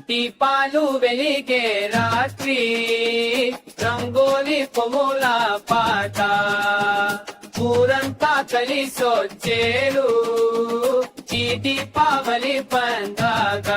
దీపాలు వెలిగే రాత్రి రంగోలి పొముల పాట ఊరంతా కలిసొచ్చేరు ఈ దీపావళి పండగ.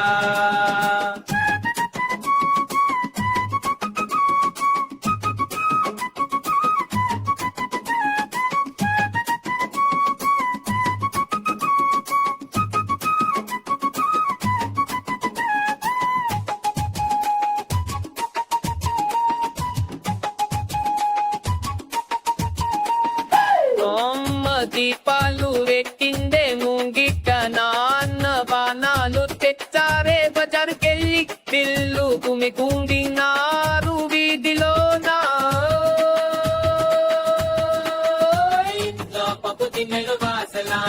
దీపాలు పెట్టిందే ముంగిట నాన్న బాణాలు తెచ్చారే బజారుకెళ్ళి పిల్లు గుమికుండినారు వీధిలో ఇంట్లో పప్పు తిన్నెలు వాసలా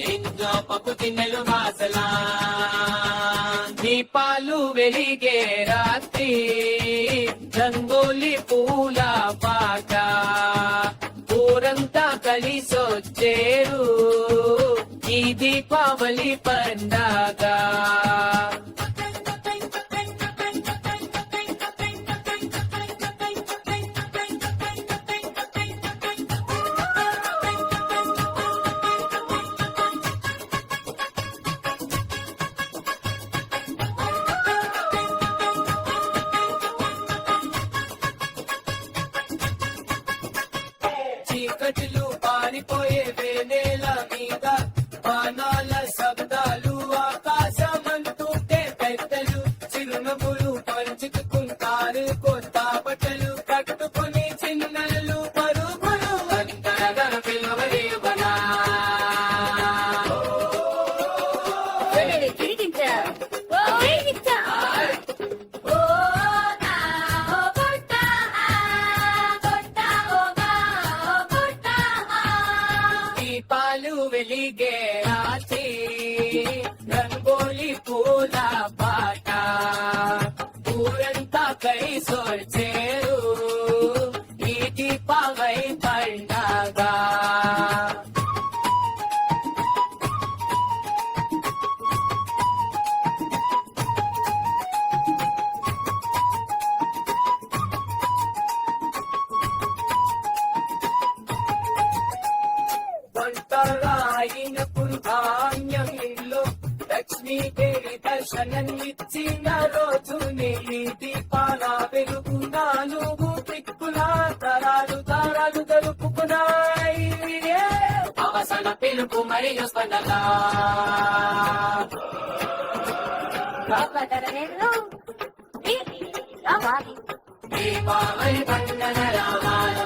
ఇంట్లో పప్పు తిన్నెలు వాసలా దీపాలు వెలిగే రాత్రి రంగోలి పూల పాట ఊరంతా కలిసొచ్చేరు ఈ దీపావళి పండగ. చీకటిలు పారిపోయే వేనేల మీద బాణాల శబ్దాలు ఆకాశమంటుంటే పెద్దలు చిరునవ్వులు పంచుకుంటారు కొత్త బట్టలు కట్టుకుని చిన్నలు పరుగులు అంతగా పిలవలేవనా దీపాలు వెలిగే రాత్రి రంగోలి పూల పాట ఊరంతా కలిసొచ్చేరు ఈ దీపావళి పండగ. వంటరాయినప్పుడు ధాన్యం ఇల్లు లక్ష్మీదేవి దర్శనమిచ్చిన రోజు నీ దీపాల వెలుగు నాలుగు దిక్కుల తరాలు తరాలు జరుపుకున్నాయి అవసర పిలుపు మరియు స్పందన దీపావళి పండుగ రావాలి